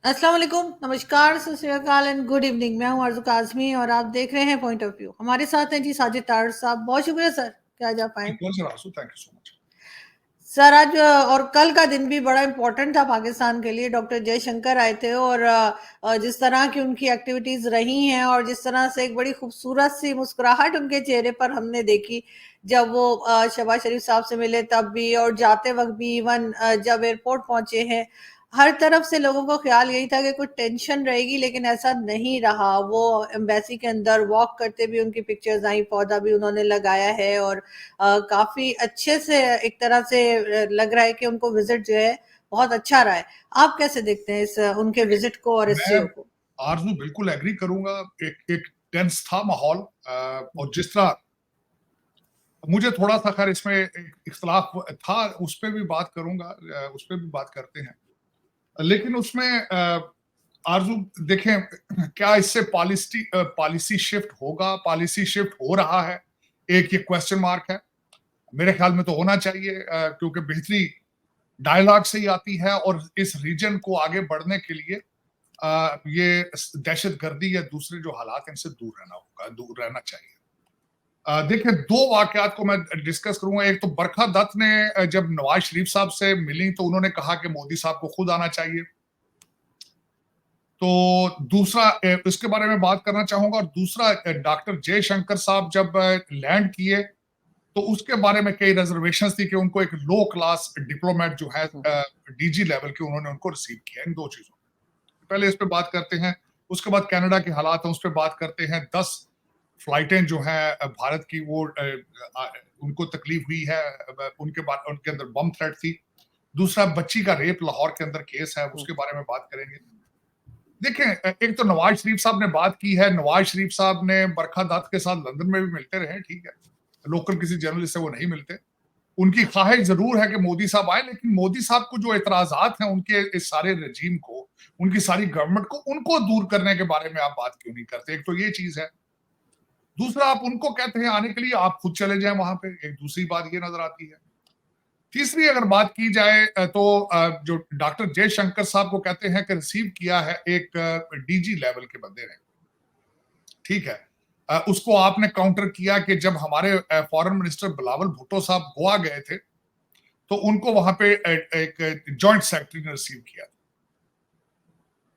अस्सलाम वालेकुम, नमस्कार, सत श्री अकाल एंड गुड इवनिंग। मैं हूँ आरज़ू काज़मी और आप देख रहे हैं पॉइंट ऑफ व्यू। हमारे साथ हैं जी साजिद तार साहब। बहुत शुक्रिया सर कि आज आप आए। Pleasure also, thank you so much. Sir आज और कल का दिन भी बड़ा इम्पोर्टेंट था पाकिस्तान के लिए। डॉक्टर जयशंकर आए थे और जिस तरह की उनकी एक्टिविटीज़ रही हैं और जिस तरह से एक बड़ी खूबसूरत सी मुस्कुराहट उनके चेहरे पर हमने देखी जब वो शहबाज शरीफ साहब से मिले तब भी और जाते वक़्त भी, इवन जब एयरपोर्ट पहुँचे हैं, हर तरफ से लोगों को ख्याल यही था कि कुछ टेंशन रहेगी, लेकिन ऐसा नहीं रहा। वो एम्बेसी के अंदर वॉक करते भी उनकी पिक्चर्स आई, पौधा भी उन्होंने लगाया है और काफ़ी अच्छे से एक तरह से लग रहा है कि उनको विज़िट जो है बहुत अच्छा रहा है। आप कैसे देखते हैं इस उनके देखिए, विज़िट को और इस मैं चीज़ों को? आरज़ू बिल्कुल एग्री करूँगा। एक एक टेंस था माहौल, हुँ, और जिस तरह मुझे थोड़ा-सा ख़ैर इसमें एक इख्तिलाफ़ था, उस पे भी बात करूँगा, उस पे भी बात करते हैं। लेकिन उसमें आरज़ू देखें, क्या इससे पॉलिसी शिफ्ट होगा? पॉलिसी शिफ्ट हो रहा है, एक ये क्वेश्चन मार्क है। मेरे ख़्याल में तो होना चाहिए, क्योंकि बेहतरी डायलॉग से ही आती है और इस रीजन को आगे बढ़ने के लिए ये दहशतगर्दी या दूसरे जो हालात हैं इनसे दूर रहना होगा, दूर रहना चाहिए। देखिए, दो वाकयात को मैं डिस्कस करूंगा। एक तो बरखा दत्त ने जब नवाज शरीफ साहब से मिली तो उन्होंने कहा कि मोदी साहब को खुद आना चाहिए। तो दूसरा, इसके बारे में बात करना चाहूंगा। और दूसरा, डॉक्टर जयशंकर साहब जब लैंड किए तो उसके बारे में कई रिजर्वेशंस थी कि उनको एक लो क्लास डिप्लोमेट जो है हुँ। डीजी लेवल के, उन्होंने उनको रिसीव किया। इन दो चीजों, पहले इस पे बात करते हैं। उसके बाद कनाडा के हालात हैं, उस पे बात करते हैं। 10 फ्लाइटें जो हैं भारत की, वो उनको तकलीफ हुई है। उनके बाद उनके अंदर बम थ्रेट थी। दूसरा, बच्ची का रेप लाहौर के अंदर केस है, हुँ। उसके बारे में बात करेंगे। देखें, एक तो नवाज शरीफ साहब ने बात की है। नवाज शरीफ साहब ने बरखा दत्त के साथ लंदन में भी मिलते रहे, ठीक है। लोकल किसी जर्नलिस्ट से वो नहीं मिलते। उनकी ख्वाहिश जरूर है कि मोदी साहब आए, लेकिन मोदी साहब को जो एतराजात हैं उनके इस सारे रजीम को, उनकी सारी गवर्नमेंट को, उनको दूर करने के बारे में आप बात क्यों नहीं करते? एक तो ये चीज है। दूसरा, आप उनको कहते हैं आने के लिए, आप खुद चले जाएं वहां पे, एक दूसरी बात ये नजर आती है। तीसरी अगर बात की जाए, तो जो डॉक्टर जयशंकर साहब को कहते हैं कि रिसीव किया है एक डीजी लेवल के बंदे ने, ठीक है। उसको आपने काउंटर किया कि जब हमारे फॉरेन मिनिस्टर बिलावल भुट्टो साहब गोवा गए थे तो उनको वहां पे एक जॉइंट सेक्रेटरी ने रिसीव किया।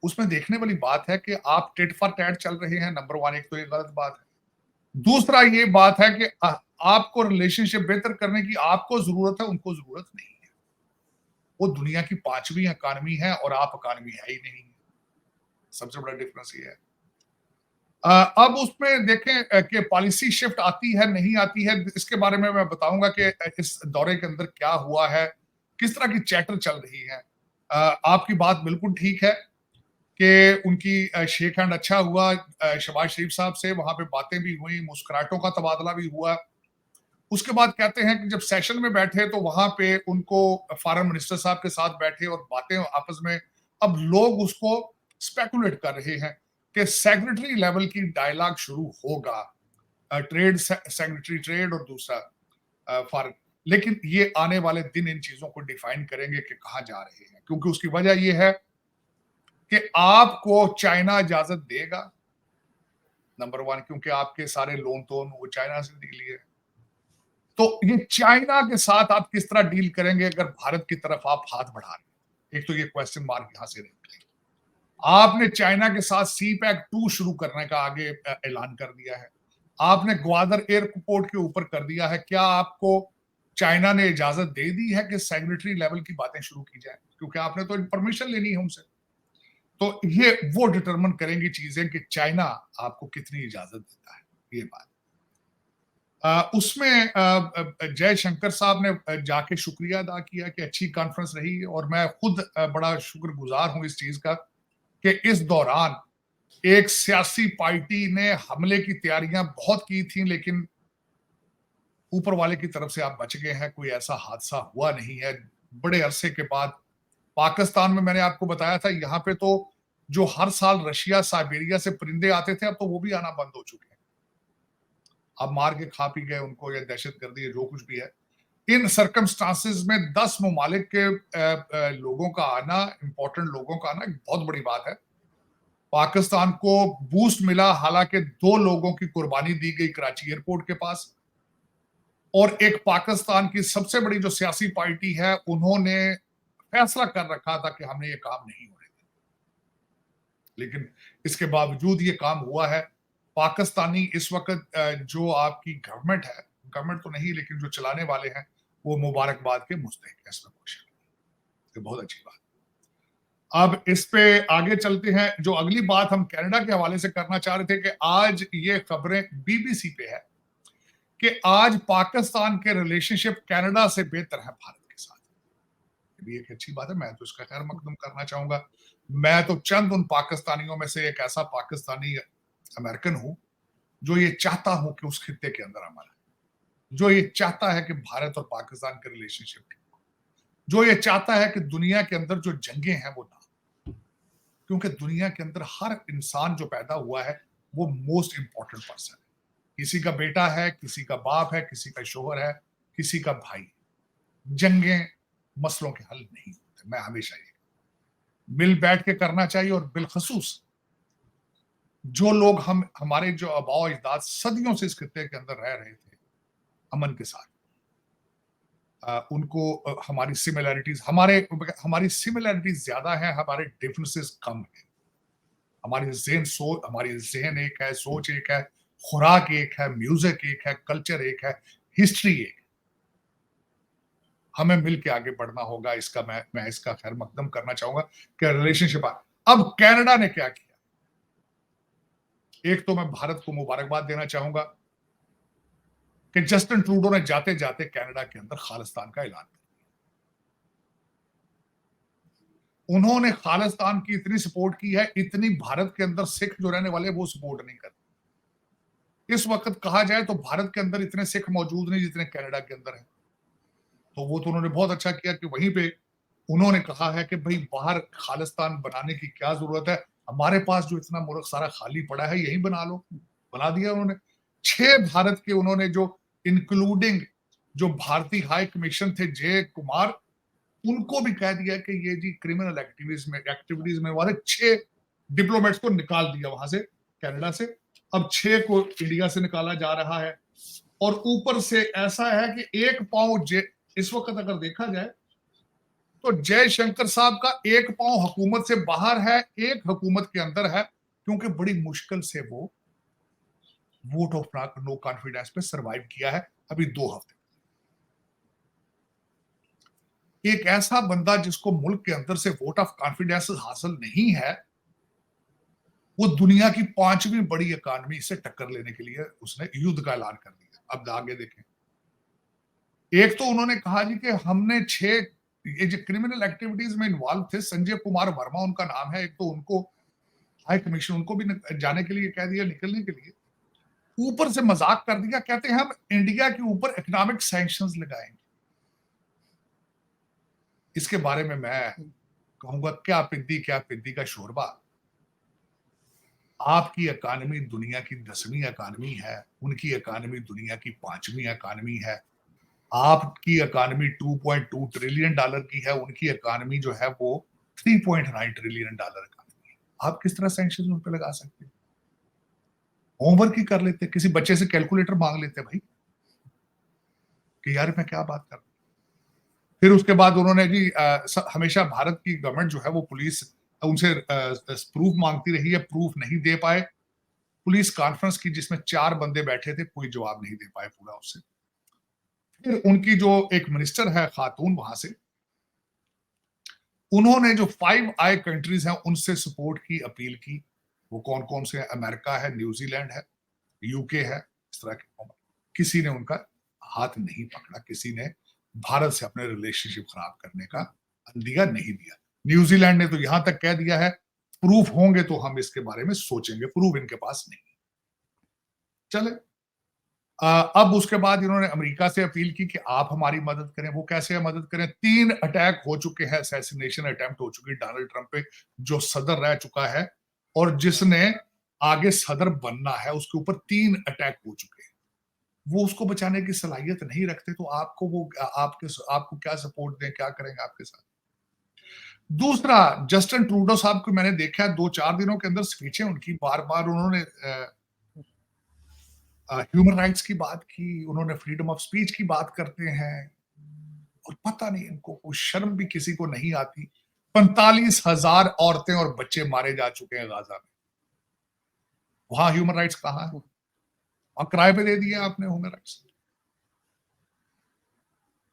उसमें देखने वाली बात है कि आप टिट फॉर टैट चल रहे हैं, नंबर वन। एक तो ये गलत बात है। दूसरा ये बात है कि आपको रिलेशनशिप बेहतर करने की आपको जरूरत है, उनको जरूरत नहीं है। वो दुनिया की 5वीं इकानमी है और आप इकानमी है ही नहीं। सबसे बड़ा डिफरेंस ये है। अब उसमें देखें कि पॉलिसी शिफ्ट आती है नहीं आती है, इसके बारे में मैं बताऊंगा कि इस दौरे के अंदर क्या हुआ है, किस तरह की चैटर चल रही है। आपकी बात बिल्कुल ठीक है कि उनकी शेक हैंड अच्छा हुआ शहबाज शरीफ साहब से, वहां पे बातें भी हुई, मुस्कुराहटों का तबादला भी हुआ। उसके बाद कहते हैं कि जब सेशन में बैठे तो वहां पे उनको फॉरेन मिनिस्टर साहब के साथ बैठे और बातें आपस में, अब लोग उसको स्पेकुलेट कर रहे हैं कि सेक्रेटरी लेवल की डायलॉग शुरू होगा, ट्रेड सेक्रेटरी ट्रेड और दूसरा फॉरेन। लेकिन ये आने वाले दिन इन चीजों को डिफाइन करेंगे कि कहां जा रहे हैं, क्योंकि उसकी वजह यह है कि आपको चाइना इजाजत देगा, नंबर वन, क्योंकि आपके सारे लोन तो वो चाइना से लिए। तो ये चाइना के साथ आप किस तरह डील करेंगे अगर भारत की तरफ आप हाथ बढ़ा रहे हैं? एक तो ये क्वेश्चन मार्क यहां से निकले। आपने चाइना के साथ सी पैक 2 शुरू करने का आगे ऐलान कर दिया है। आपने ग्वादर एयरपोर्ट के ऊपर कर दिया है। क्या आपको चाइना ने इजाजत दे दी है कि सेक्रेटरी लेवल की बातें शुरू की जाए? क्योंकि आपने तो परमिशन लेनी है उनसे। तो ये वो डिटरमिन करेंगी चीजें कि चाइना आपको कितनी इजाजत देता है, ये बात। उसमें जयशंकर साहब ने जाके शुक्रिया अदा किया कि अच्छी कॉन्फ्रेंस रही, और मैं खुद बड़ा शुक्रगुजार हूं इस चीज का कि इस दौरान एक सियासी पार्टी ने हमले की तैयारियां बहुत की थी, लेकिन ऊपर वाले की तरफ से आप बच गए हैं, कोई ऐसा हादसा हुआ नहीं है। बड़े अरसे के बाद पाकिस्तान में, मैंने आपको बताया था, यहाँ पे तो जो हर साल रशिया साइबेरिया से परिंदे आते थे, अब तो वो भी आना बंद हो चुके हैं। अब मार के खा पी गए उनको, या दहशत गर्दी, या जो कुछ भी है। इन सर्कमस्टांसेस में 10 ममालिक के लोगों का आना, इंपॉर्टेंट लोगों का आना एक बहुत बड़ी बात है। पाकिस्तान को बूस्ट मिला, हालांकि 2 लोगों की कुर्बानी दी गई कराची एयरपोर्ट के पास, और एक पाकिस्तान की सबसे बड़ी जो सियासी पार्टी है उन्होंने फैसला कर रखा था कि हमने ये काम नहीं होने देना, लेकिन इसके बावजूद ये काम हुआ है। पाकिस्तानी इस वक्त जो आपकी गवर्नमेंट है, गवर्नमेंट तो नहीं लेकिन जो चलाने वाले हैं, वो मुबारकबाद के मुस्तहिक है, इसमें कोई शक नहीं। ये बहुत अच्छी बात। अब इस पे आगे चलते हैं। जो अगली बात हम कनाडा के हवाले से करना चाह रहे थे कि आज ये खबरें बीबीसी पे है कि आज पाकिस्तान के रिलेशनशिप कनाडा से बेहतर है भारत के साथ। ये भी एक अच्छी बात है, मैं तो इसका खैर मकदम करना चाहूंगा। मैं तो चंद उन पाकिस्तानियों में से एक ऐसा पाकिस्तानी अमेरिकन हूं जो ये चाहता हूं कि उस खित्ते के अंदर अमन है, जो ये चाहता है कि भारत और पाकिस्तान के रिलेशनशिप ठीक हो, जो ये चाहता है कि दुनिया के अंदर जो जंगें हैं वो ना, क्योंकि दुनिया के अंदर हर इंसान जो पैदा हुआ है वो मोस्ट इंपॉर्टेंट पर्सन है। किसी का बेटा है, किसी का बाप है, किसी का शोहर है, किसी का भाई। जंगें मसलों के हल नहीं होते। मैं हमेशा ये मिल बैठ के करना चाहिए, और बिलखसूस जो लोग हमारे जो आबाओ अजदाद सदियों से इस खित्ते के अंदर रह रहे थे अमन के साथ, उनको हमारी सिमिलैरिटीज ज्यादा है, हमारे डिफरेंसेस कम है। हमारी जहन एक है, सोच एक है, खुराक एक है, म्यूजिक एक है, कल्चर एक है, हिस्ट्री एक। हमें मिल के आगे बढ़ना होगा। इसका मैं इसका खैर मकदम करना चाहूंगा कि रिलेशनशिप। अब कनाडा ने क्या किया, एक तो मैं भारत को मुबारकबाद देना चाहूंगा कि जस्टिन ट्रूडो ने जाते जाते कनाडा के अंदर खालिस्तान का ऐलान कर दिया। उन्होंने खालिस्तान की इतनी सपोर्ट की है, इतनी भारत के अंदर सिख जो रहने वाले वो सपोर्ट नहीं करते। इस वक्त कहा जाए तो भारत के अंदर इतने सिख मौजूद नहीं जितने कनाडा के अंदर है। तो वो तो उन्होंने बहुत अच्छा किया कि वहीं पे उन्होंने कहा है कि भाई बाहर खालिस्तान बनाने की क्या जरूरत है, हमारे पास जो इतना मुल्क सारा खाली पड़ा है यहीं बना लो। बना दिया उन्होंने। 6 भारत के उन्होंने जो इंक्लूडिंग जो भारतीय हाई कमीशन थे जय कुमार, उनको भी कह दिया कि ये जी क्रिमिनल एक्टिविटीज में वाले 6 डिप्लोमेट्स को निकाल दिया वहां से, कनाडा से। अब 6 को इंडिया से निकाला जा रहा है। और ऊपर से ऐसा है कि एक पांव इस वक्त अगर देखा जाए तो जयशंकर साहब का एक पांव हुकूमत से बाहर है, एक हुकूमत के अंदर है, क्योंकि बड़ी मुश्किल से वो वोट ऑफ नो कॉन्फिडेंस पे सरवाइव किया है अभी 2 हफ्ते। एक ऐसा बंदा जिसको मुल्क के अंदर से वोट ऑफ कॉन्फिडेंस हासिल नहीं है, वो दुनिया की 5वीं बड़ी इकॉनमी से टक्कर लेने के लिए उसने युद्ध का ऐलान कर दिया। अब आगे देखें। एक तो उन्होंने कहा जी कि हमने 6 ये जो क्रिमिनल एक्टिविटीज में इन्वॉल्व थे, संजय कुमार वर्मा उनका नाम है, एक तो उनको हाई कमीशन उनको भी जाने के लिए कह दिया, निकलने के लिए। ऊपर से मजाक कर दिया, कहते हैं हम इंडिया के ऊपर इकोनॉमिक सैंक्शंस लगाएंगे। इसके बारे में मैं कहूंगा क्या पिद्दी का शोरबा। आपकी इकॉनमी दुनिया की 10वीं इकॉनमी है, उनकी इकॉनमी दुनिया की 5वीं इकॉनमी है। आपकी इकॉनमी $2.2 ट्रिलियन की है, उनकी इकॉनमी जो है वो $3.9 ट्रिलियन इकॉनमी है। आप किस तरह सैंक्शन उन पे लगा सकते हैं? होमवर्क ही कर लेते, किसी बच्चे से कैलकुलेटर मांग लेते भाई कि यार मैं क्या बात कर रहा हूं। फिर उसके बाद उन्होंने जी हमेशा भारत की गवर्नमेंट जो है वो पुलिस उनसे प्रूफ मांगती रही है, प्रूफ नहीं दे पाए। पुलिस कॉन्फ्रेंस की जिसमें 4 बंदे बैठे थे, कोई जवाब नहीं दे पाए पूरा उससे। फिर उनकी जो एक मिनिस्टर है खातून वहां से, उन्होंने जो 5 आई कंट्रीज हैं उनसे सपोर्ट की अपील की। वो कौन कौन से हैं? अमेरिका है, न्यूजीलैंड है, यूके है, इस तरह के। किसी ने उनका हाथ नहीं पकड़ा, किसी ने भारत से अपने रिलेशनशिप खराब करने का अंदिया नहीं दिया। न्यूजीलैंड ने तो यहां तक कह दिया है प्रूफ होंगे तो हम इसके बारे में सोचेंगे, प्रूफ इनके पास नहीं। चले अब उसके बाद इन्होंने अमेरिका से अपील की कि आप हमारी मदद करें। वो कैसे मदद करें? 3 अटैक हो चुके हैं, असैसिनेशन अटेम्प्ट हो चुकी है डोनाल्ड ट्रंप पे, जो सदर रह चुका है और जिसने आगे सदर बनना है, उसके ऊपर 3 अटैक हो चुके हैं। वो उसको बचाने की सलाहियत नहीं रखते, तो आपको वो आपको क्या सपोर्ट दें, क्या करेंगे आपके साथ? दूसरा, जस्टिन ट्रूडो साहब को मैंने देखा है 2-4 दिनों के अंदर स्पीचें उनकी बार-बार उन्होंने ह्यूमन राइट्स की बात की, उन्होंने फ्रीडम ऑफ स्पीच की बात करते हैं, और पता नहीं इनको कोई शर्म भी किसी को नहीं आती। 45,000 औरतें और बच्चे मारे जा चुके हैं गाजा में। वहां ह्यूमन राइट्स कहाँ है? वहां किराए पे दे दिए आपने ह्यूमन राइट्स।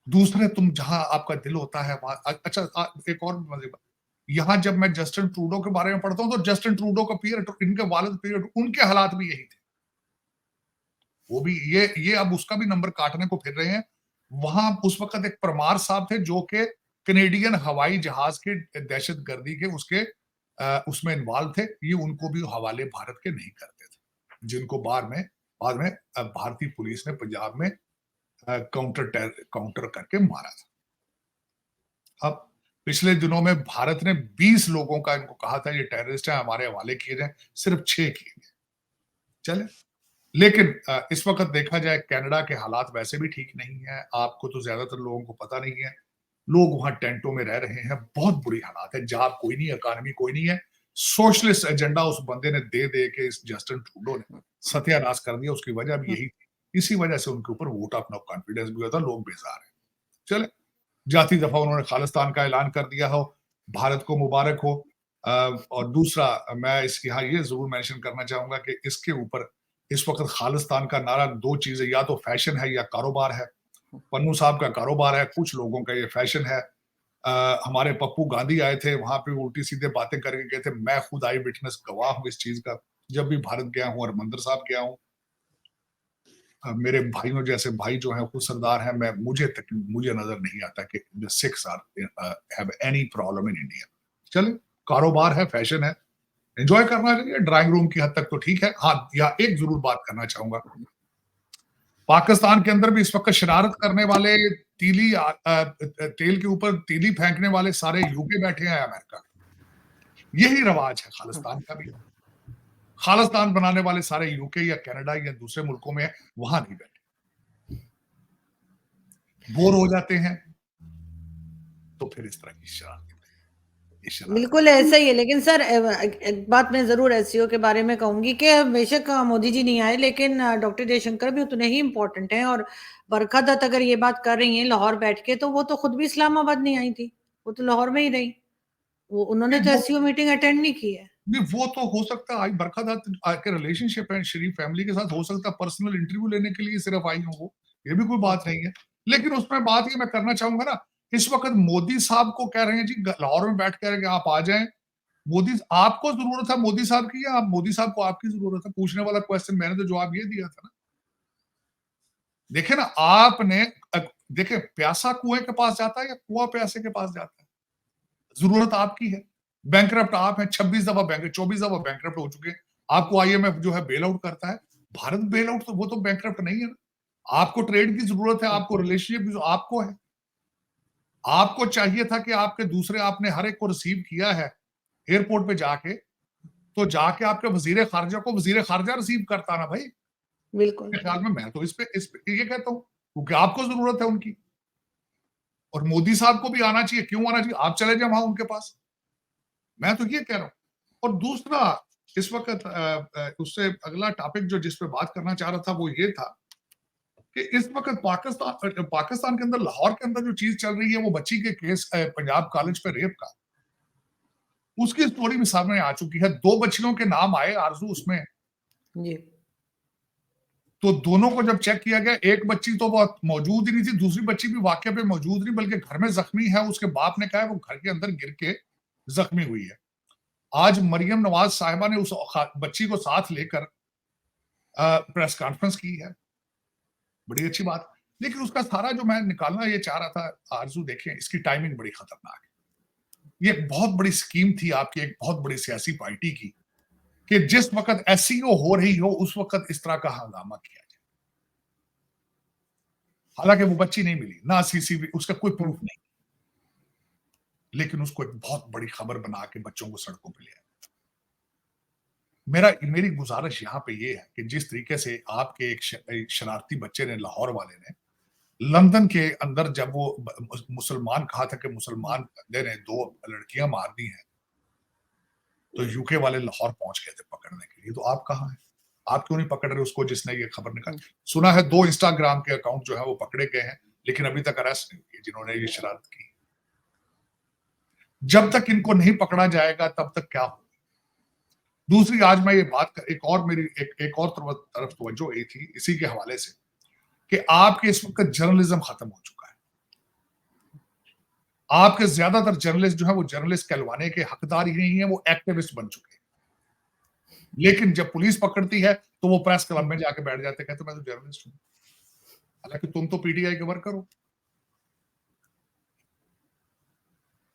दूसरे, तुम जहां आपका दिल होता है वहां अच्छा, एक और मजे बात, यहां जब मैं जस्टिन ट्रूडो के बारे में पढ़ता हूं तो जस्टिन ट्रूडो का पीरियड, इनके वालिद पीरियड, उनके हालात भी यही थे। वो भी ये अब उसका भी नंबर काटने को फिर रहे हैं। वहां उस वक्त एक परमार साहब थे जो कि कनेडियन हवाई जहाज के दहशतगर्दी के उसमें इन्वॉल्व थे। ये उनको भी हवाले भारत के नहीं करते थे, जिनको बाद में भारतीय पुलिस ने पंजाब में काउंटर करके मारा था। अब पिछले दिनों में भारत ने 20 लोगों का इनको कहा था ये टेररिस्ट है, हमारे हवाले किए जाए, सिर्फ 6 किए गए। चले, लेकिन इस वक्त देखा जाए कनाडा के हालात वैसे भी ठीक नहीं है। आपको तो ज्यादातर लोगों को पता नहीं है, लोग वहां टेंटों में रह रहे हैं, बहुत बुरी हालात है, जॉब कोई नहीं, इकोनॉमी कोई नहीं है। सोशलिस्ट एजेंडा उस बंदे ने दे दे के इस जस्टिन ट्रूडो ने सत्यानाश कर दिया। उसकी वजह भी यही थी, इसी वजह से उनके ऊपर वोट ऑफ नो कॉन्फिडेंस भी हुआ था, लोग बेजार है। चले, जाती दफा उन्होंने खालिस्तान का ऐलान कर दिया हो, भारत को मुबारक हो। और दूसरा, मैं इस यहाँ ये जरूर मेंशन करना चाहूंगा कि इसके ऊपर इस वक्त खालिस्तान का नारा 2 चीजें, या तो फैशन है या कारोबार है। पन्नू साहब का कारोबार है, कुछ लोगों का ये फैशन है। हमारे पप्पू गांधी आए थे, वहां पे उल्टी सीधे बातें करके गए थे। मैं खुद आई विटनेस गवाह हूं इस चीज का, जब भी भारत गया हूं, हरमंदिर साहब गया हूं। मेरे भाइयों जैसे भाई जो हैं खुद सरदार हैं, मुझे नजर नहीं आता कि the Sikhs have any problem in India. चले, कारोबार है, फैशन है, एंजॉय करना चाहिए, ड्राइंग रूम की हद तक तो ठीक है। हाँ, या एक जरूर बात करना चाहूंगा, पाकिस्तान के अंदर भी इस वक्त शरारत करने वाले, तेल के ऊपर तीली फेंकने वाले सारे यूके बैठे हैं, अमेरिका। यही रवाज है खालिस्तान का भी। खालिस्तान बनाने वाले सारे यूके या कनाडा या दूसरे मुल्कों में वहां नहीं बैठे, बोर हो जाते हैं तो फिर इस तरह की शरारत। बिल्कुल ऐसा ही है। लेकिन सर एक बात मैं जरूर एसईओ के बारे में कहूंगी कि बेशक मोदी जी नहीं आए, लेकिन डॉक्टर जयशंकर भी उतने ही इम्पोर्टेंट हैं। और बरखा दत्त अगर ये बात कर रही हैं लाहौर बैठ के, तो वो तो खुद भी इस्लामाबाद नहीं आई थी, वो तो लाहौर में ही रही। वो उन्होंने तो एसईओ मीटिंग अटेंड नहीं की है। नहीं, वो तो हो सकता है आज बरखा दत्त के रिलेशनशिप है शरीफ फैमिली के साथ, हो सकता है पर्सनल इंटरव्यू लेने के लिए सिर्फ आई हो वो, ये भी कोई बात नहीं है। लेकिन उसमें बात ये मैं करना चाहूंगा ना, इस वक्त मोदी साहब को कह रहे हैं जी, लाहौर में बैठ कर आप आ जाएं। मोदी, आपको जरूरत है मोदी साहब की, या आप मोदी साहब को आपकी जरूरत है? पूछने वाला क्वेश्चन मैंने तो जवाब ये दिया था ना। देखे ना आपने, देखे, प्यासा कुएं के पास जाता है या कुआं प्यासे के पास जाता है? जरूरत आपकी है। बैंकरप्ट आप हैं, 26 दफा 24 दफा बैंकरप्ट हो चुके हैं। आपको आईएमएफ जो है बेल आउट करता है, भारत बेल आउट, तो वो तो बैंकरप्ट नहीं है ना। आपको ट्रेड की जरूरत है, आपको रिलेशनशिप आपको है। आपको चाहिए था कि आपके दूसरे, आपने हर एक को रिसीव किया है एयरपोर्ट पे जाके, तो जाके आपके वजीर खारजा को वजीर खारजा रिसीव करता ना भाई। बिल्कुल। मेरे ख्याल में, मैं तो इस पे ये कहता हूं, क्योंकि आपको जरूरत है उनकी, और मोदी साहब को भी आना चाहिए। क्यों आना चाहिए? आप चले जाए वहां उनके पास, मैं तो ये कह रहा हूं। और दूसरा, इस वक्त उससे अगला टॉपिक जो जिस पे बात करना चाह रहा था वो ये था कि इस वक्त पाकिस्तान के अंदर, लाहौर के अंदर जो चीज चल रही है, वो बच्ची के केस, पंजाब कॉलेज पे रेप का, उसकी स्टोरी भी सामने आ चुकी है। 2 बच्चियों के नाम आए आरजू उसमें, जी। तो दोनों को जब चेक किया गया, एक बच्ची तो वो मौजूद ही नहीं थी, दूसरी बच्ची भी वाकया पे मौजूद नहीं, बल्कि घर में जख्मी है। उसके बाप ने कहा है वो घर के अंदर गिर के जख्मी हुई है। आज मरियम नवाज साहिबा ने उस बच्ची को साथ लेकर प्रेस कॉन्फ्रेंस की है, बड़ी अच्छी बात। लेकिन उसका सारा जो मैं निकालना ये चाह रहा था आरजू, देखें इसकी टाइमिंग बड़ी खतरनाक है। ये एक बहुत बड़ी स्कीम थी आपकी, एक बहुत बड़ी सियासी पार्टी की, कि जिस वक्त एसईओ हो रही हो उस वक्त इस तरह का हंगामा किया जाए। हालांकि वो बच्ची नहीं मिली ना, सीसीबी, उसका कोई प्रूफ नहीं, लेकिन उसको एक बहुत बड़ी खबर बना के बच्चों को सड़कों पर ले आया। मेरी गुजारिश यहाँ पे ये है कि जिस तरीके से आपके एक शरारती बच्चे ने, लाहौर वाले ने, लंदन के अंदर जब वो मुसलमान कहा था कि मुसलमान बंदे ने 2 लड़कियां मार दी हैं, तो यूके वाले लाहौर पहुंच गए थे पकड़ने के लिए। तो आप कहाँ हैं? आप क्यों नहीं पकड़ रहे उसको जिसने ये खबर निकाली? सुना है 2 इंस्टाग्राम के अकाउंट जो है वो पकड़े गए हैं, लेकिन अभी तक अरेस्ट नहीं हुए जिन्होंने ये शरारत की। जब तक इनको नहीं पकड़ा जाएगा तब तक क्या होगा? दूसरी, आज मैं ये बात कर, एक और मेरी एक और तरफ तवज्जो गई थी इसी के हवाले से कि आपके इस वक्त जर्नलिज्म खत्म हो चुका है। आपके ज्यादातर जर्नलिस्ट जो है वो जर्नलिस्ट कहलवाने के हकदार ही नहीं है, वो एक्टिविस्ट बन चुके हैं। लेकिन जब पुलिस पकड़ती है तो वो प्रेस क्लब में जाके बैठ जाते, कहते मैं तो जर्नलिस्ट हूं, हालांकि तुम तो पीटीआई के वर्कर हो।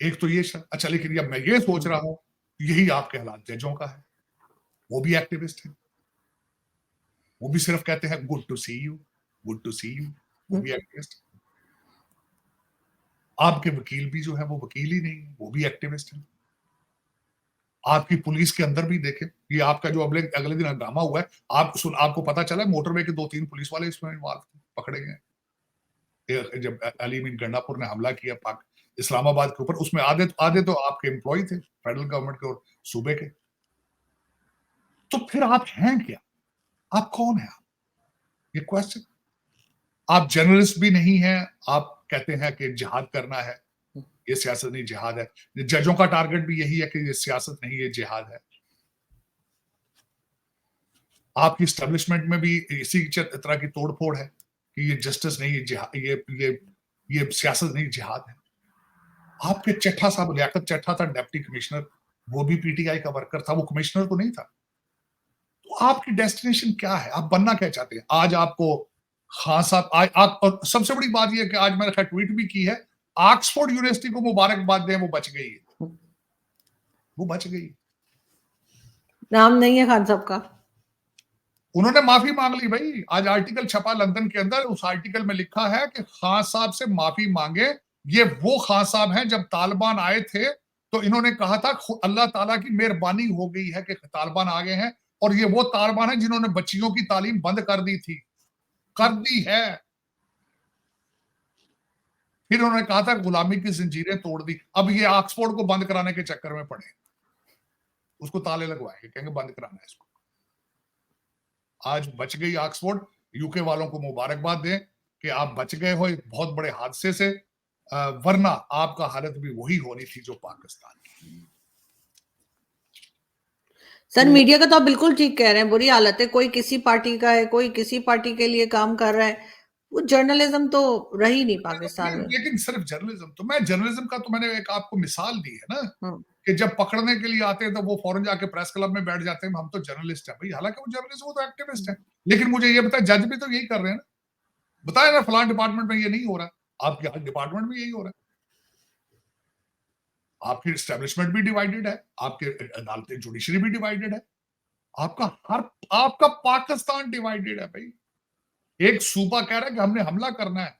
एक तो ये अच्छा, लेकिन अब मैं ये सोच रहा हूं यही आपके हालात जजों का है, वो भी एक्टिविस्ट है, वो भी सिर्फ कहते हैं good to see you, good to see you, वो भी एक्टिविस्ट। आपके वकील भी जो है वो वकील ही नहीं है, वो भी एक्टिविस्ट है। आपकी पुलिस के अंदर भी देखें, ये आपका जो अगले दिन हंगामा हुआ है, आपको पता चला मोटरवे के 2-3 पुलिस वाले इसमें इन्वॉल्व थे, पकड़े गए। जब अली मीन गंडापुर ने हमला किया पाक इस्लामाबाद के ऊपर, उसमें आधे तो आपके एम्प्लॉय थे फेडरल गवर्नमेंट के और सूबे के। तो फिर आप हैं क्या? आप कौन है? ये क्वेश्चन। आप जर्नलिस्ट भी नहीं हैं, आप कहते हैं कि जिहाद करना है, ये सियासत नहीं जिहाद है। जजों का टारगेट भी यही है कि ये सियासत नहीं, ये जिहाद है। आपकी स्टैब्लिशमेंट में भी इसी तरह की तोड़फोड़ है कि ये जस्टिस नहीं, ये जिहाद, ये सियासत नहीं, जिहाद है। आपके चट्ठा साहब, लियाकत चट्ठा था डिप्टी कमिश्नर, वो भी पीटीआई का वर्कर था, वो कमिश्नर तो नहीं था। तो आपकी डेस्टिनेशन क्या है? आप बनना क्या चाहते हैं? आज आपको खान साहब, आप, और सबसे बड़ी बात यह है कि आज मैंने ट्वीट भी की है, ऑक्सफोर्ड यूनिवर्सिटी को मुबारकबाद दें, वो बच गई है, वो बच गई। नाम नहीं है खान साहब का, उन्होंने माफी मांग ली भाई। आज आर्टिकल छपा लंदन के अंदर, उस आर्टिकल में लिखा है कि खान साहब से माफी मांगे। ये वो खान साहब हैं जब तालिबान आए थे तो इन्होंने कहा था अल्लाह ताला की मेहरबानी हो गई है कि तालिबान आ गए हैं, और ये वो तालिबान है जिन्होंने बच्चियों की तालीम बंद कर दी थी, कर दी है। फिर उन्होंने कहा था गुलामी की जंजीरें तोड़ दी। अब ये ऑक्सफोर्ड को बंद कराने के चक्कर में पड़े, उसको ताले लगवाएंगे, कहेंगे बंद कराना है इसको। आज बच गई ऑक्सफोर्ड, यूके वालों को मुबारकबाद दें कि आप बच गए हो एक बहुत बड़े हादसे से, वरना आपका हालत भी वही होनी थी जो पाकिस्तान की। सर मीडिया का तो आप बिल्कुल ठीक कह रहे हैं, बुरी हालत है। कोई किसी पार्टी का है, कोई किसी पार्टी के लिए काम कर रहा है, वो जर्नलिज्म तो रही नहीं पाकिस्तान में। लेकिन सिर्फ जर्नलिज्म तो, मैं जर्नलिज्म का तो मैंने एक आपको मिसाल दी है ना, कि जब पकड़ने के लिए आते हैं तो वो फौरन जाके प्रेस क्लब में बैठ जाते हैं, हम तो जर्नलिस्ट हैं भाई। हालांकि वो जर्नलिस्ट, वो तो एक्टिविस्ट है। लेकिन मुझे ये बताया, जज भी तो यही कर रहे हैं ना, बताया ना फलान डिपार्टमेंट में ये नहीं हो रहा, आपके हर डिपार्टमेंट में यही हो रहा है। आपकी एस्टेब्लिशमेंट भी डिवाइडेड है, आपके अदालतें जुडिशरी भी डिवाइडेड है, आपका पाकिस्तान डिवाइडेड है भाई। एक सूबा कह रहा है कि हमने हमला करना है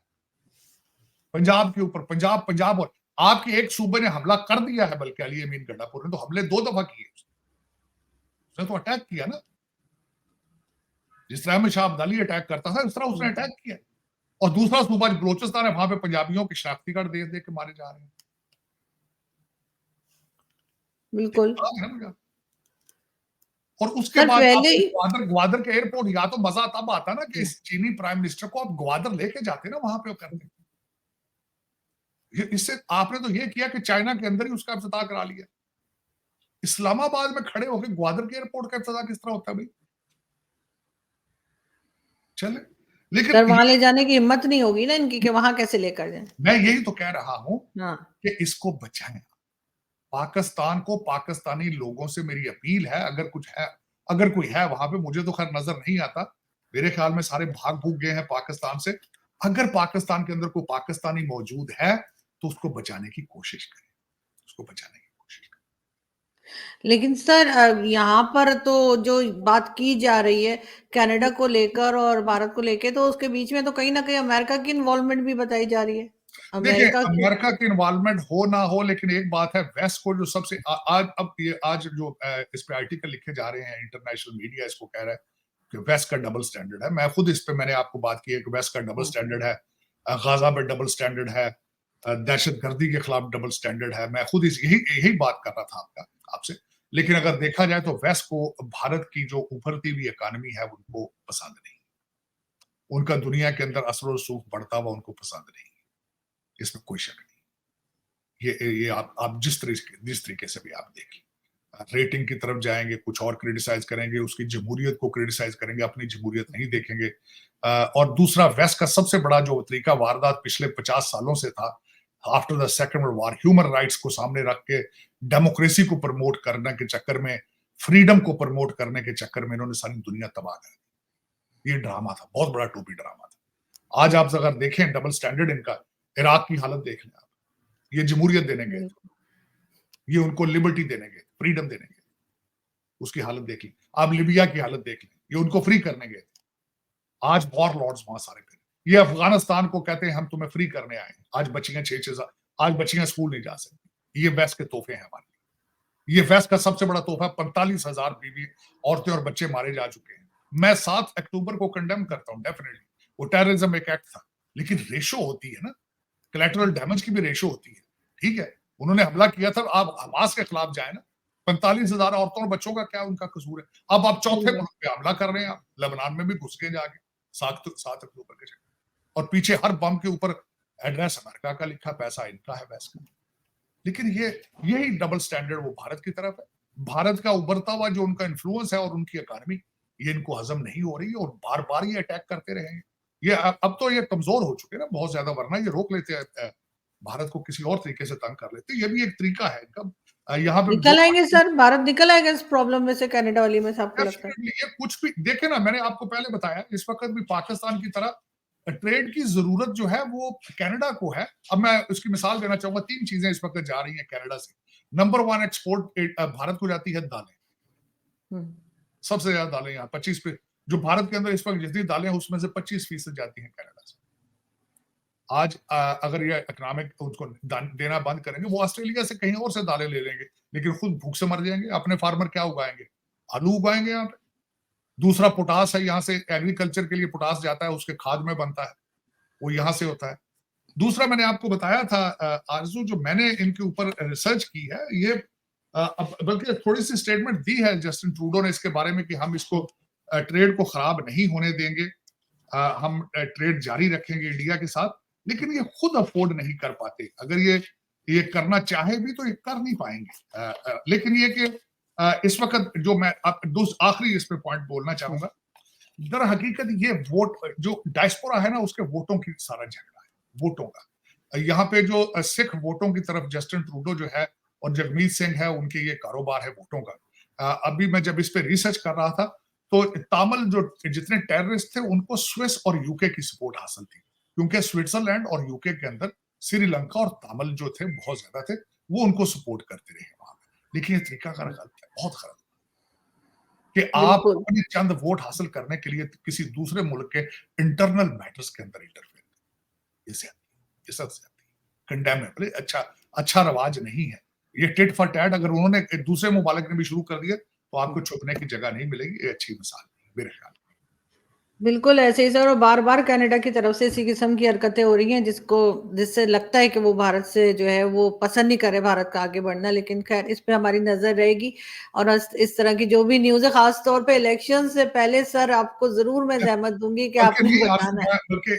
पंजाब के ऊपर, पंजाब, और आपके एक सूबे ने हमला कर दिया है, बल्कि अली अमीन गंडापुर ने तो हमले 2 दफा किए, उसने तो अटैक किया ना। जिस तरह में शाह अब्दाली अटैक करता था, उस तरह उसने अटैक किया। और दूसरा सूबा बलोचिस्तान है, वहां पे पंजाबियों के शनाख्ती कार्ड दे दे के मारे जा रहे हैं। बिल्कुल। और उसके बाद पहले ही ग्वादर के एयरपोर्ट, या तो मजा तब आता ना कि इस चीनी प्राइम मिनिस्टर को आप ग्वादर लेके जाते ना, वहां पे करते। इससे आपने तो ये किया कि चाइना के अंदर ही उसका इफ्तिताह करा लिया। इस्लामाबाद में खड़े होकर ग्वादर के एयरपोर्ट का इफ्तिताह किस तरह होता है भाई? चले, लेकिन सर वहां ले जाने की हिम्मत नहीं होगी ना इनकी कि वहां कैसे लेकर जाए। मैं यही तो कह रहा हूं हाँ। कि इसको बचाएं। पाकिस्तान को, पाकिस्तानी लोगों से मेरी अपील है, अगर कोई है वहां पे, मुझे तो खैर नजर नहीं आता, मेरे ख्याल में सारे भाग भूग गए हैं पाकिस्तान से। अगर पाकिस्तान के अंदर कोई पाकिस्तानी मौजूद है तो उसको बचाने की कोशिश करें, उसको बचाने की कोशिश करें। लेकिन सर यहाँ पर तो जो बात की जा रही है कनाडा को लेकर और भारत को लेकर, तो उसके बीच में तो कहीं ना कहीं अमेरिका की इन्वॉल्वमेंट भी बताई जा रही है। देखिए, अमेरिका की अमेरिका की इन्वॉल्वमेंट हो ना हो, लेकिन एक बात है, वेस्ट को जो सबसे आज जो इस पे आर्टिकल लिखे जा रहे हैं, इंटरनेशनल मीडिया इसको कह रहा है कि वेस्ट का डबल स्टैंडर्ड है। मैं खुद इस पे मैंने आपको बात की है कि वेस्ट का डबल हुँ, स्टैंडर्ड है, गाजा पे डबल स्टैंडर्ड है, दहशतगर्दी के खिलाफ डबल स्टैंडर्ड है। मैं खुद इस यही यही बात कर रहा था आपसे। लेकिन अगर देखा जाए तो वेस्ट को भारत की जो उभरती हुई इकॉनमी है उनको पसंद नहीं। उनका दुनिया के अंदर असर और रसूख बढ़ता हुआ उनको पसंद नहीं। इसमें कोई शक नहीं। ये आप जिस तरीके से भी आप देखिए, रेटिंग की तरफ जाएंगे, कुछ और क्रिटिसाइज करेंगे, उसकी जमहूरियत को क्रिटिसाइज करेंगे, अपनी जमहूरियत नहीं देखेंगे। और दूसरा, वेस्ट का सबसे बड़ा जो तरीका वारदात पिछले 50 सालों से था, after the second world war, human rights को सामने रख के डेमोक्रेसी को प्रमोट करने के चक्कर में, फ्रीडम को प्रमोट करने के चक्कर में इन्होंने सारी दुनिया तबाह कर दी। ये ड्रामा था, बहुत बड़ा टोपी ड्रामा था। आज आप अगर देखें डबल स्टैंडर्ड इनका, इराक की हालत देख लें आप, ये जमहूरियत देने गए, बिल्कुल। ये उनको लिबर्टी देने गए, फ्रीडम देने गए, उसकी हालत देख ली। आप लिबिया की हालत देख लें, ये उनको फ्री करने गए। आज वॉर लॉर्ड्स वहां सारे फिर, ये अफगानिस्तान को कहते हैं हम तुम्हें फ्री करने आए, आज बच्चियां 6-6 आज बच्चियां स्कूल नहीं जा सकती। ये वेस्ट के तोहफे हैं हमारे लिए। ये वेस्ट का सबसे बड़ा तोहफा, 45,000 बीवी, औरतें और बच्चे मारे जा चुके हैं। मैं 7 अक्टूबर को कंडेम करता हूं डेफिनेटली, वो टेररिज्म एक एक्ट था, लेकिन रेशो होती है ना, कोलैटरल डैमेज की भी रेशो होती है। ठीक है, उन्होंने हमला किया था, आप हमास के खिलाफ जाए ना, 45,000 औरतों और बच्चों का क्या उनका कसूर है? अब आप चौथे मुल्क पे हमला कर रहे हैं, आप लेबनान में भी घुस के जाके 7 अक्टूबर के, और पीछे हर बम के ऊपर एड्रेस अमेरिका का लिखा, पैसा इनका है वेस्ट का। लेकिन यही डबल स्टैंडर्ड वो भारत की तरफ है। भारत का उभरता हुआ जो उनका इन्फ्लुएंस है और उनकी इकॉनमी, ये इनको हजम नहीं हो रही है और बार बार ये अटैक करते रहेंगे। ये अब तो ये कमजोर हो चुके हैं ना बहुत ज्यादा, वरना ये रोक लेते हैं, भारत को किसी और तरीके से तंग कर लेते। ये भी एक तरीका है इनका। यहाँ पे जो निकल आएंगे सर, भारत निकल आएगा इस प्रॉब्लम में से, कनाडा वाली में से, आपको लगता है? ये कुछ भी देखे ना, मैंने आपको पहले बताया, इस वक्त भी पाकिस्तान की तरह ट्रेड की जरूरत जो है वो कनाडा को है। अब मैं उसकी मिसाल देना चाहूंगा, 3 चीजें इस वक्त जा रही हैं कनाडा से। नंबर 1 एक्सपोर्ट भारत को जाती है दालें, सबसे ज्यादा दालें यहाँ 25 पे, जो भारत के अंदर इस वक्त जितनी दालें हैं उसमें से 25% जाती हैं कनाडा से। आज अगर ये इकोनॉमिक उनको देना बंद करेंगे, वो ऑस्ट्रेलिया से कहीं और से दालें ले लेंगे, लेकिन खुद भूख से मर जाएंगे। अपने फार्मर क्या उगाएंगे? आलू उगाएंगे यहाँ पे। दूसरा, पोटास है, यहाँ से एग्रीकल्चर के लिए पोटास जाता है, उसके खाद में बनता है, वो यहाँ से होता है। दूसरा, मैंने आपको बताया था आरजू, जो मैंने इनके ऊपर रिसर्च की है, ये बल्कि थोड़ी सी स्टेटमेंट दी है जस्टिन ट्रूडो ने इसके बारे में कि हम इसको ट्रेड को खराब नहीं होने देंगे, हम ट्रेड जारी रखेंगे इंडिया के साथ। लेकिन ये खुद अफोर्ड नहीं कर पाते। अगर ये करना चाहे भी तो ये कर नहीं पाएंगे। लेकिन ये कि इस वक्त जो मैं आखिरी इस पे पॉइंट बोलना चाहूंगा, दर हकीकत ये वोट जो डायस्पोरा है ना, उसके वोटों की सारा झगड़ा है, वोटों का। यहाँ पे जो सिख वोटों की तरफ जस्टिन ट्रूडो जो है और जगमीत सिंह है, उनके ये कारोबार है वोटों का। अभी मैं जब इस पे रिसर्च कर रहा था तो तामिल जो जितने टेररिस्ट थे उनको स्विस और यूके की सपोर्ट हासिल थी, क्योंकि स्विट्जरलैंड और यूके के अंदर श्रीलंका और तामिल जो थे बहुत ज्यादा थे, वो उनको सपोर्ट करते रहे वहां पे। लेकिन ये तरीका गलत है, बहुत गलत, कि आप बिल्कुल। अपने चंद वोट हासिल करने के लिए किसी दूसरे मुल्क के इंटरनल मैटर्स के अंदर इंटरफेयर करें। ये सबसे कंडेमेबल, अच्छा रवाज नहीं है। ये टिट फॉर टैट अगर उन्होंने दूसरे मुमालिक ने भी शुरू कर दिया तो आपको छुपने की जगह नहीं मिलेगी। ये अच्छी मिसाल नहीं मेरे ख्याल में। बिल्कुल ऐसे ही सर, और बार-बार कनाडा की तरफ से इसी किस्म की हरकतें हो रही हैं जिससे लगता है कि वो भारत से जो है वो पसंद नहीं कर रहे भारत का आगे बढ़ना। लेकिन खैर, इस पे हमारी नज़र रहेगी और इस तरह की जो भी न्यूज़ है, खास तौर पे इलेक्शन से पहले सर आपको ज़रूर मैं ज़हमत दूँगी कि बल्कि आपने नहीं, बताना है। बल्कि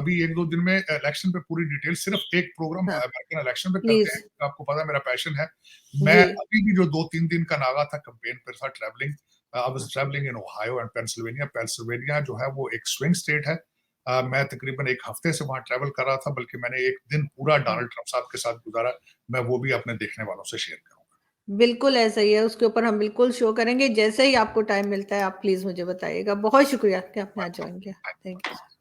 अभी 1-2 दिन में इलेक्शन पे पूरी डिटेल, सिर्फ एक प्रोग्राम हाँ, अमेरिकन इलेक्शन पे करते प्लीज़। हैं। आपको पता है मेरा पैशन है। मैं जी। अभी भी जो 2-3 दिन का नागा था कैंपेन पर था, travelling, I was travelling in Ohio and Pennsylvania. Pennsylvania जो है वो एक स्विंग स्टेट है। मैं तकरीबन 1 हफ्ते से वहाँ ट्रैवल कर रहा था, बल्कि मैंने 1 दिन पूरा डोनाल्ड ट्रम्प साहब के साथ गुज़ारा। मैं वो भी अपने देखने वालों से शेयर करूँगा। बिल्कुल ऐसा ही है, उसके ऊपर हम बिल्कुल शो करेंगे। जैसे ही आपको टाइम मिलता है, आप प्लीज़ मुझे बताइएगा। बहुत शुक्रिया कि आपने आज जॉइन किया। Thank you sir.